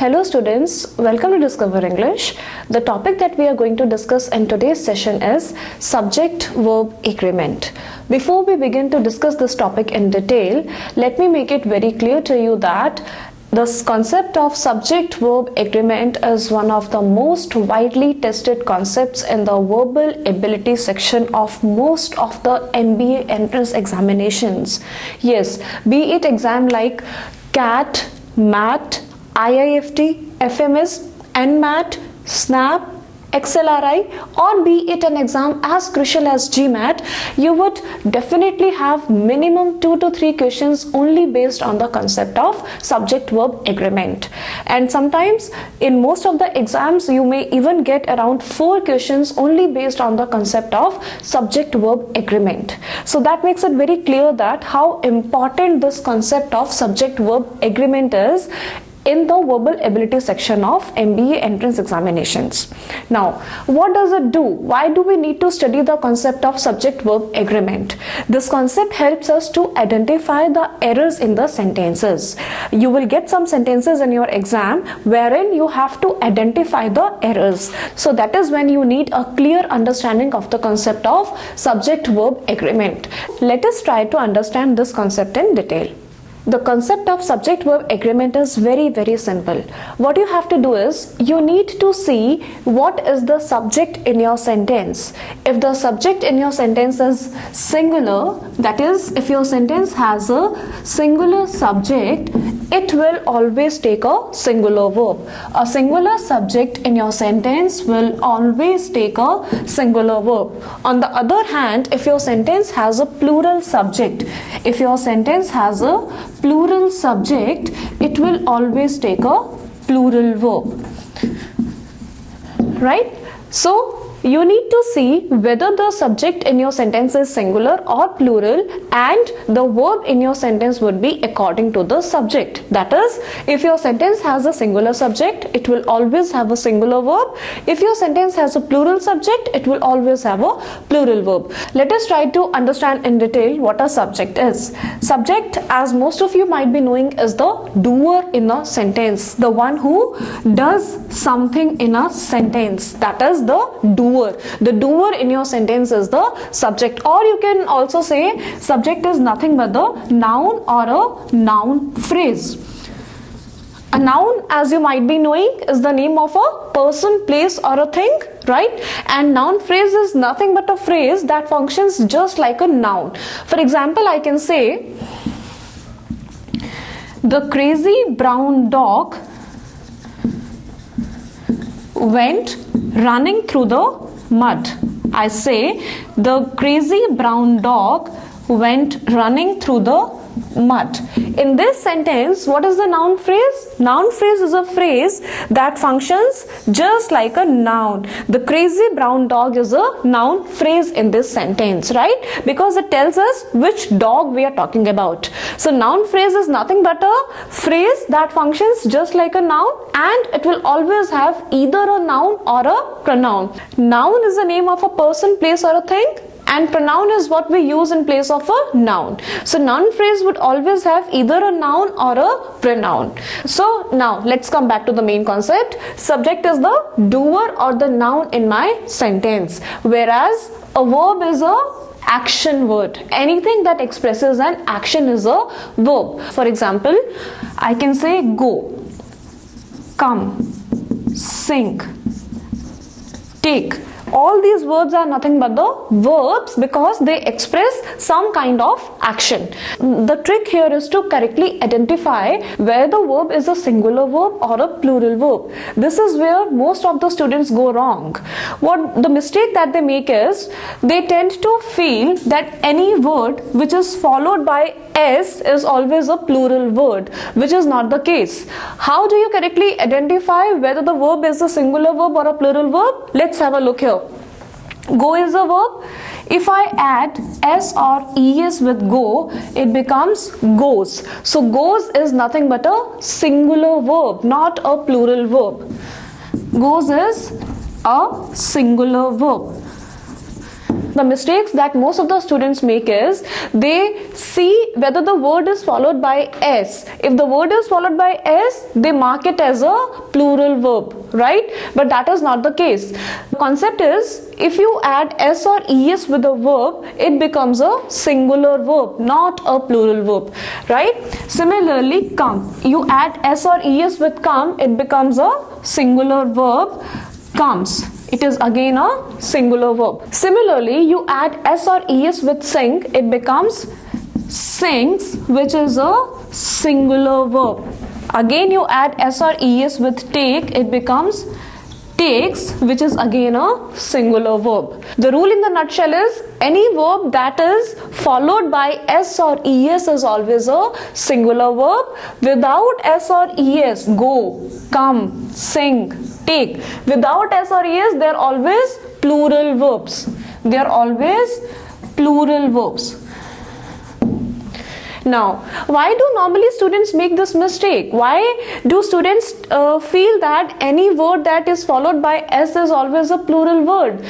Hello students, welcome to Discover English. The topic that we are going to discuss in today's session is subject-verb agreement. Before we begin to discuss this topic in detail, let me make it very clear to you that this concept of subject-verb agreement is one of the most widely tested concepts in the verbal ability section of most of the MBA entrance examinations. Yes, be it exam like CAT, MAT, IIFT, FMS, NMAT, SNAP, XLRI, or be it an exam as crucial as GMAT, you would definitely have minimum 2 to 3 questions only based on the concept of subject-verb agreement. And sometimes in most of the exams, you may even get around 4 questions only based on the concept of subject-verb agreement. So that makes it very clear that how important this concept of subject-verb agreement is in the verbal ability section of MBA entrance examinations. Now, what does it do? Why do we need to study the concept of subject-verb agreement? This concept helps us to identify the errors in the sentences. You will get some sentences in your exam wherein you have to identify the errors. So that is when you need a clear understanding of the concept of subject-verb agreement. Let us try to understand this concept in detail. The concept of subject-verb agreement is very simple. What you have to do is, you need to see what is the subject in your sentence. If the subject in your sentence is singular, that is, if your sentence has a singular subject, it will always take a singular verb. A singular subject in your sentence will always take a singular verb. On the other hand, if your sentence has a plural subject, it will always take a plural verb. Right? So, you need to see whether the subject in your sentence is singular or plural, and the verb in your sentence would be according to the subject. That is, if your sentence has a singular subject, it will always have a singular verb. If your sentence has a plural subject, it will always have a plural verb. Let us try to understand in detail what a subject is. Subject, as most of you might be knowing, is the doer in a sentence, the one who does something in a sentence. That is the doer. The doer in your sentence is the subject, or you can also say subject is nothing but the noun or a noun phrase. A noun, as you might be knowing, is the name of a person, place, or a thing, right? And noun phrase is nothing but a phrase that functions just like a noun. For example, I can say, the crazy brown dog went running through the mud. I say, the crazy brown dog went running through the mud. In this sentence, what is the noun phrase? Noun phrase is a phrase that functions just like a noun. The crazy brown dog is a noun phrase in this sentence, right? Because it tells us which dog we are talking about. So noun phrase is nothing but a phrase that functions just like a noun, and it will always have either a noun or a pronoun. Noun is the name of a person, place, or a thing, and pronoun is what we use in place of a noun. So noun phrase would always have either a noun or a pronoun. So now let's come back to the main concept. Subject is the doer or the noun in my sentence, whereas a verb is a action word. Anything that expresses an action is a verb. For example, I can say go, come, sing, take. All these words are nothing but the verbs because they express some kind of action. The trick here is to correctly identify where the verb is a singular verb or a plural verb. This is where most of the students go wrong. What the mistake that they make is, they tend to feel that any word which is followed by S is always a plural word, which is not the case. How do you correctly identify whether the verb is a singular verb or a plural verb? Let's have a look here. Go is a verb. If I add S or ES with go, it becomes goes. So goes is nothing but a singular verb, not a plural verb. Goes is a singular verb. The mistakes that most of the students make is they see whether the word is followed by s. If the word is followed by s, they mark it as a plural verb, right? But that is not the case. The concept is, if you add s or es with a verb, it becomes a singular verb, not a plural verb, right? Similarly, come. You add s or es with come, it becomes a singular verb, comes. It is again a singular verb. Similarly, you add s or es with sing, it becomes sings, which is a singular verb. Again, you add s or es with take, it becomes takes, which is again a singular verb. The rule in the nutshell is, any verb that is followed by s or es is always a singular verb. Without s or es, go, come, sing, take. Without s or es, they are always plural verbs. They are always plural verbs. Now, why do normally students make this mistake? Why do students feel that any word that is followed by s is always a plural word?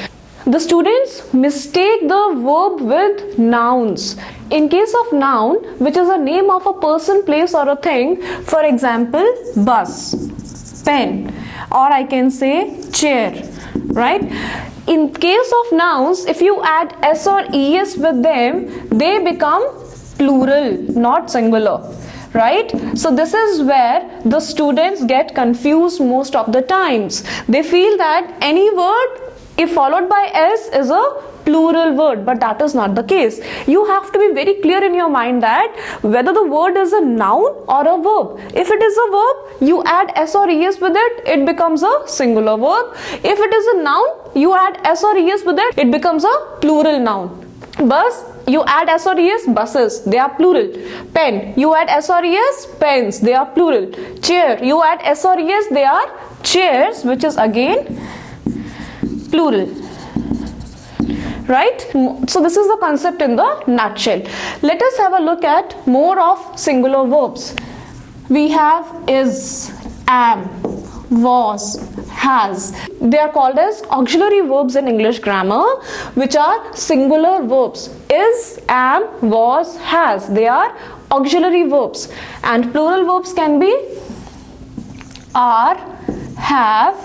The students mistake the verb with nouns. In case of noun, which is a name of a person, place or a thing, for example, bus, pen, or I can say chair, right? In case of nouns, if you add s or es with them, they become plural, not singular, right? So this is where the students get confused most of the times. They feel that any word, if followed by s, is a plural word, but that is not the case. You have to be very clear in your mind that whether the word is a noun or a verb. If it is a verb, you add s or es with it, it becomes a singular verb. If it is a noun, you add s or es with it, it becomes a plural noun. Bus, you add s or es, buses, they are plural. Pen, you add s or es, pens, they are plural. Chair, you add s or es, they are chairs, which is again plural, right? So this is the concept in the nutshell. Let us have a look at more of singular verbs. We have is, am, was, has. They are called as auxiliary verbs in English grammar, which are singular verbs. Is, am, was, has. They are auxiliary verbs. And plural verbs can be are, have,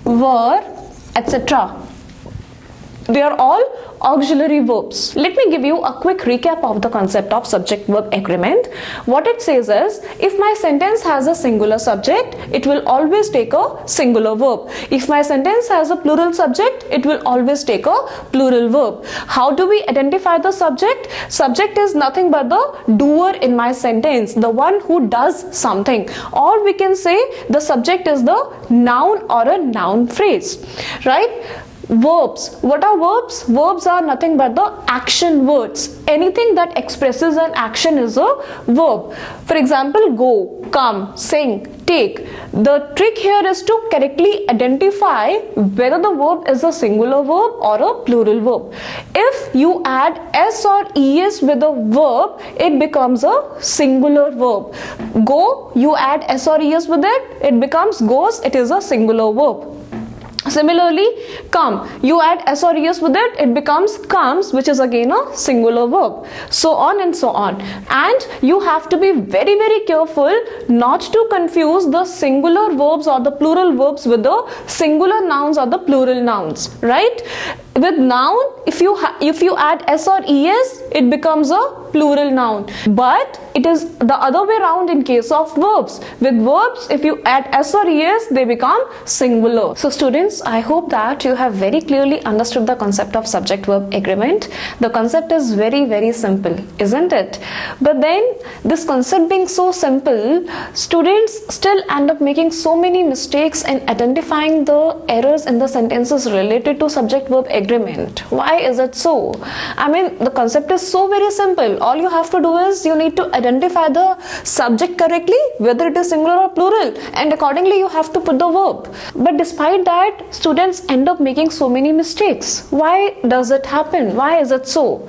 were, etc. They are all auxiliary verbs. Let me give you a quick recap of the concept of subject-verb agreement. What it says is, if my sentence has a singular subject, it will always take a singular verb. If my sentence has a plural subject, it will always take a plural verb. How do we identify the subject? Subject is nothing but the doer in my sentence, the one who does something. Or we can say the subject is the noun or a noun phrase, right? Verbs. What are verbs? Verbs are nothing but the action words. Anything that expresses an action is a verb. For example, go, come, sing, take. The trick here is to correctly identify whether the verb is a singular verb or a plural verb. If you add s or es with a verb, it becomes a singular verb. Go, you add s or es with it, it becomes goes, it is a singular verb. Similarly, come, you add s or es with it, it becomes comes, which is again a singular verb. So on and so on. And you have to be very, very careful not to confuse the singular verbs or the plural verbs with the singular nouns or the plural nouns, right? With noun, if you add s or es, it becomes a plural noun. But it is the other way around in case of verbs. With verbs, if you add s or es, they become singular. So students, I hope that you have very clearly understood the concept of subject-verb agreement. The concept is very, very simple, isn't it? But then, this concept being so simple, students still end up making so many mistakes in identifying the errors in the sentences related to subject-verb agreement. Why is it so? I mean, the concept is so very simple. All you have to do is you need to identify the subject correctly, whether it is singular or plural, and accordingly you have to put the verb. But despite that, students end up making so many mistakes. Why does it happen? Why is it so?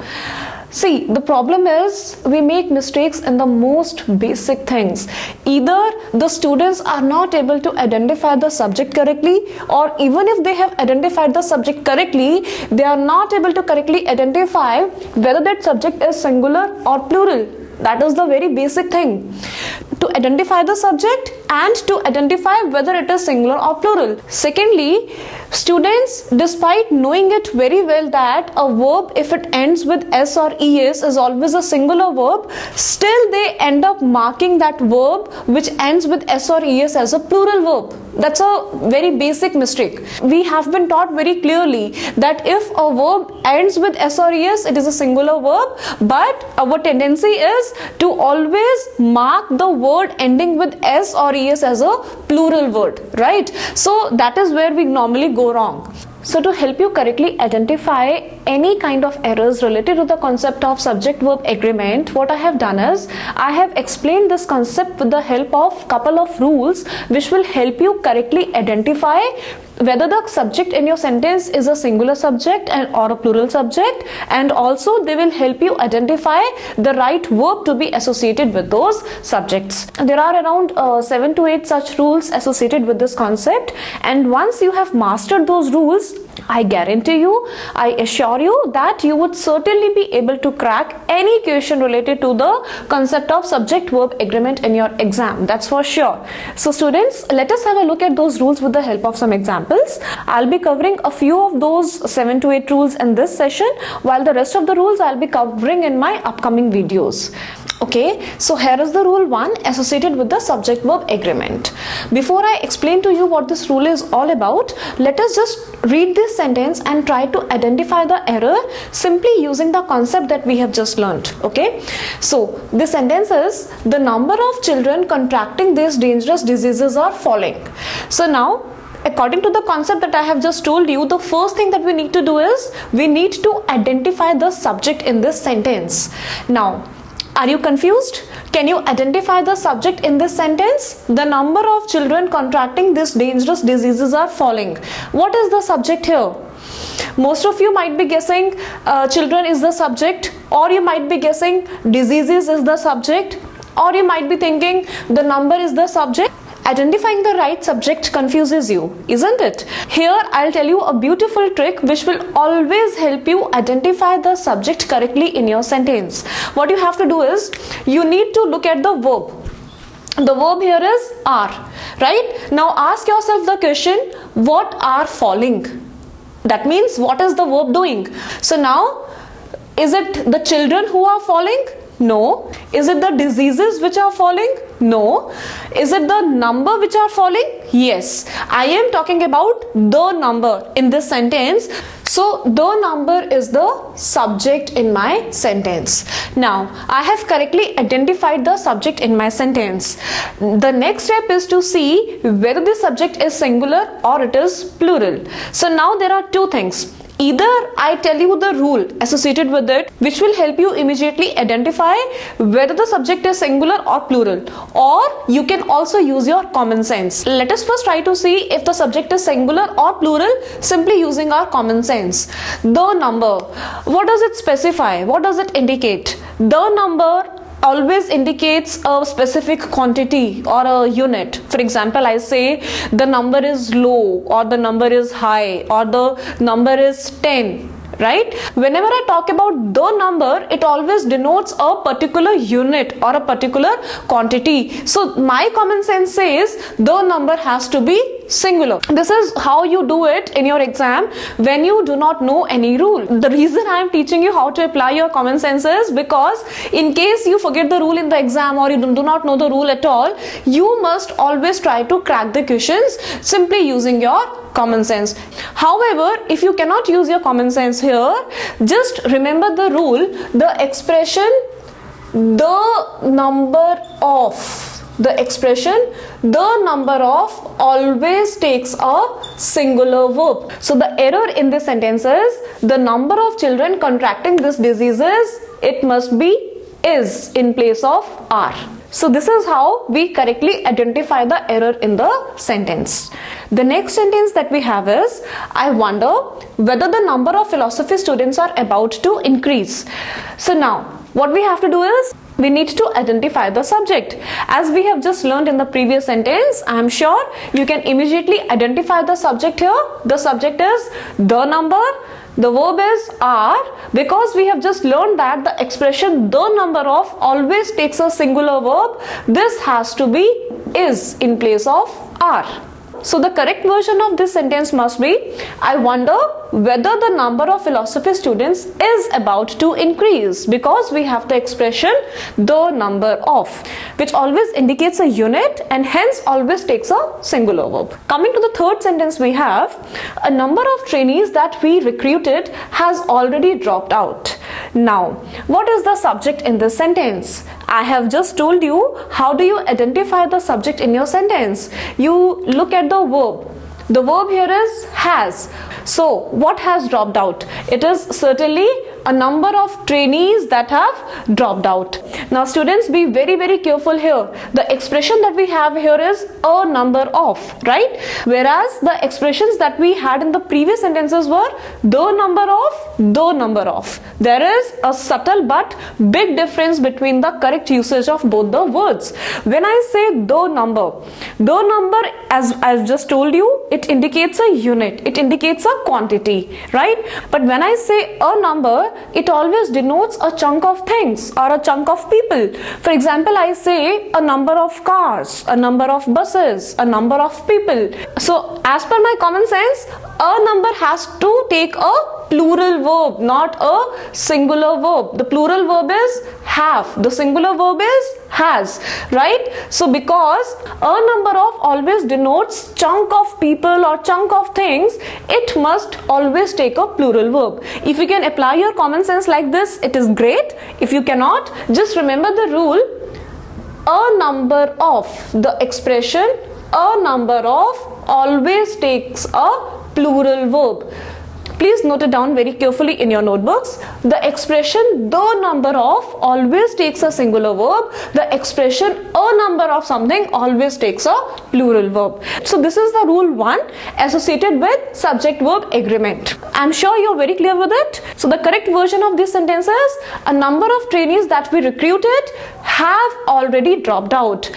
See, the problem is we make mistakes in the most basic things. Either the students are not able to identify the subject correctly, or even if they have identified the subject correctly, they are not able to correctly identify whether that subject is singular or plural. That is the very basic thing. To identify the subject and to identify whether it is singular or plural. Secondly, students, despite knowing it very well that a verb, if it ends with s or es, is always a singular verb, still they end up marking that verb which ends with s or es as a plural verb. That's a very basic mistake. We have been taught very clearly that if a verb ends with s or es, it is a singular verb, but our tendency is to always mark the word ending with s or es as a plural word, right? So that is where we normally go wrong. So to help you correctly identify any kind of errors related to the concept of subject-verb agreement, what I have done is I have explained this concept with the help of couple of rules which will help you correctly identify whether the subject in your sentence is a singular subject or a plural subject, and also they will help you identify the right verb to be associated with those subjects. There are around 7 to 8 such rules associated with this concept, and once you have mastered those rules, I guarantee you, I assure you that you would certainly be able to crack any question related to the concept of subject-verb agreement in your exam. That's for sure. So students, let us have a look at those rules with the help of some examples. I'll be covering a few of those 7 to 8 rules in this session, while the rest of the rules I'll be covering in my upcoming videos. Okay, so here is the rule 1 associated with the subject-verb agreement. Before I explain to you what this rule is all about, let us just read this sentence and try to identify the error simply using the concept that we have just learned. Okay, so this sentence is, the number of children contracting these dangerous diseases are falling. So now, according to the concept that I have just told you, the first thing that we need to do is we need to identify the subject in this sentence. Now, are you confused? Can you identify the subject in this sentence? The number of children contracting these dangerous diseases are falling. What is the subject here? Most of you might be guessing children is the subject, or you might be guessing diseases is the subject, or you might be thinking the number is the subject. Identifying the right subject confuses you, isn't it? Here I'll tell you a beautiful trick which will always help you identify the subject correctly in your sentence. What you have to do is, you need to look at the verb. The verb here is are, right? Now ask yourself the question, what are falling? That means, what is the verb doing? So now, is it the children who are falling? No. Is it the diseases which are falling? No. Is it the number which are falling? Yes. I am talking about the number in this sentence. So the number is the subject in my sentence. Now, I have correctly identified the subject in my sentence. The next step is to see whether the subject is singular or it is plural. So now there are two things. Either I tell you the rule associated with it, which will help you immediately identify whether the subject is singular or plural, or you can also use your common sense. Let us first try to see if the subject is singular or plural simply using our common sense. The number, what does it specify? What does it indicate? The number always indicates a specific quantity or a unit. For example, I say the number is low, or the number is high, or the number is 10. Right? Whenever I talk about the number, it always denotes a particular unit or a particular quantity. So my common sense says the number has to be singular. This is how you do it in your exam when you do not know any rule. The reason I am teaching you how to apply your common sense is because in case you forget the rule in the exam, or you do not know the rule at all, you must always try to crack the questions simply using your common sense. However, if you cannot use your common sense here, just remember the rule, the expression the number of. The expression the number of always takes a singular verb. So the error in this sentence is the number of children contracting this diseases, it must be is in place of are. So this is how we correctly identify the error in the sentence. The next sentence that we have is, I wonder whether the number of philosophy students are about to increase. So now what we have to do is, we need to identify the subject. As we have just learned in the previous sentence, I am sure you can immediately identify the subject here. The subject is the number. The verb is are, because we have just learned that the expression the number of always takes a singular verb. This has to be is in place of are. So the correct version of this sentence must be, I wonder whether the number of philosophy students is about to increase, because we have the expression the number of, which always indicates a unit and hence always takes a singular verb. Coming to the third sentence, we have, a number of trainees that we recruited has already dropped out. Now, what is the subject in this sentence? I have just told you how do you identify the subject in your sentence. You look at the verb. The verb here is has. So what has dropped out? It is certainly a number of trainees that have dropped out. Now students, be very careful here. The expression that we have here is a number of, right? Whereas the expressions that we had in the previous sentences were the number of. There is a subtle but big difference between the correct usage of both the words. When I say the number, as I've just told you, it indicates a unit, it indicates a quantity, right? But when I say a number, it always denotes a chunk of things or a chunk of people. For example, I say a number of cars, a number of buses, a number of people. So as per my common sense, a number has to take a plural verb, not a singular verb. The plural verb is have, the singular verb is has, right? So because a number of always denotes chunk of people or chunk of things, it must always take a plural verb. If you can apply your common sense like this, it is great. If you cannot, just remember the rule, a number of, the expression a number of always takes a plural verb. Please note it down very carefully in your notebooks. The expression the number of always takes a singular verb. The expression a number of something always takes a plural verb. So this is the rule 1 associated with subject verb agreement. I'm sure you're very clear with it. So the correct version of this sentence is, a number of trainees that we recruited have already dropped out.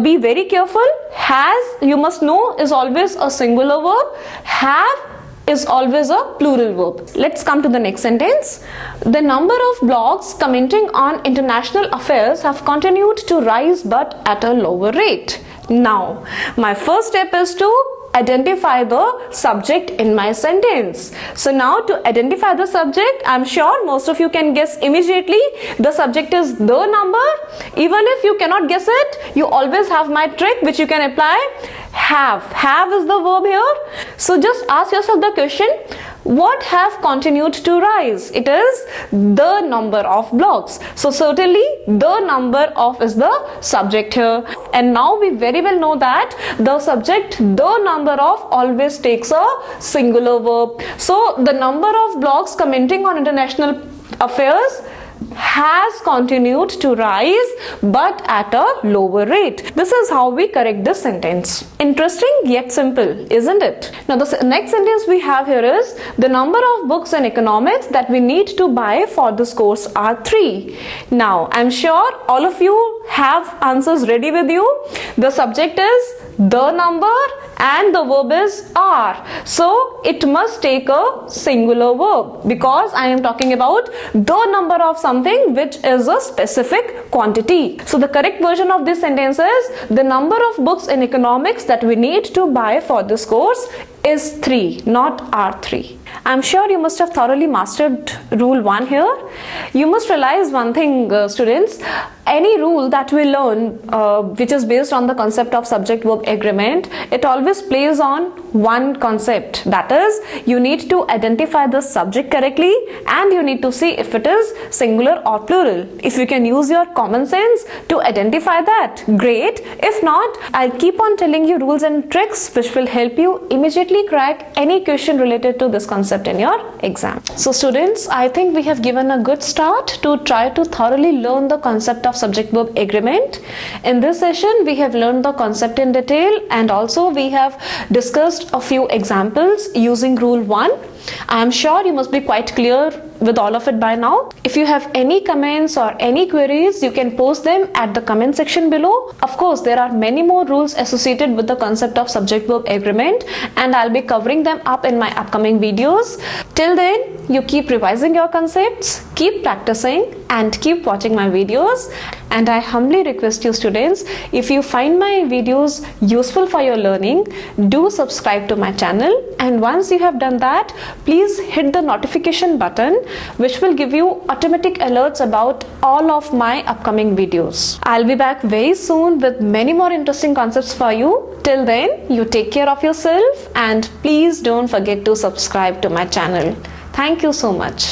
Be very careful. Has, you must know, is always a singular verb. Have is always a plural verb. Let's come to the next sentence. The number of blogs commenting on international affairs have continued to rise but at a lower rate. Now, my first step is to identify the subject in my sentence. So now to identify the subject, I'm sure most of you can guess immediately. The subject is the number. Even if you cannot guess it, you always have my trick which you can apply. Have is the verb here. So just ask yourself the question, what have continued to rise? It is the number of blogs. So certainly the number of is the subject here. And now we very well know that the subject the number of always takes a singular verb. So the number of blogs commenting on international affairs has continued to rise but at a lower rate. This is how we correct this sentence. Interesting yet simple, isn't it? Now the next sentence we have here is, the number of books in economics that we need to buy for this course are 3. Now I'm sure all of you have answers ready with you. The subject is the number and the verb is are. So it must take a singular verb because I am talking about the number of something which is a specific quantity. So the correct version of this sentence is, the number of books in economics that we need to buy for this course is 3, not are 3. I'm sure you must have thoroughly mastered rule 1 here. You must realize one thing, students. Any rule that we learn which is based on the concept of subject verb agreement, it always this plays on one concept, that is, you need to identify the subject correctly and you need to see if it is singular or plural. If you can use your common sense to identify that, great. If not, I'll keep on telling you rules and tricks which will help you immediately crack any question related to this concept in your exam. So students, I think we have given a good start to try to thoroughly learn the concept of subject-verb agreement. In this session, we have learned the concept in detail and also we have discussed a few examples using rule 1. I am sure you must be quite clear with all of it by now. If you have any comments or any queries, you can post them at the comment section below. Of course, there are many more rules associated with the concept of subject-verb agreement and I'll be covering them up in my upcoming videos. Till then, you keep revising your concepts, keep practicing and keep watching my videos. And I humbly request you students, if you find my videos useful for your learning, do subscribe to my channel, and once you have done that, please hit the notification button which will give you automatic alerts about all of my upcoming videos. I'll be back very soon with many more interesting concepts for you. Till then, you take care of yourself and please don't forget to subscribe to my channel. Thank you so much.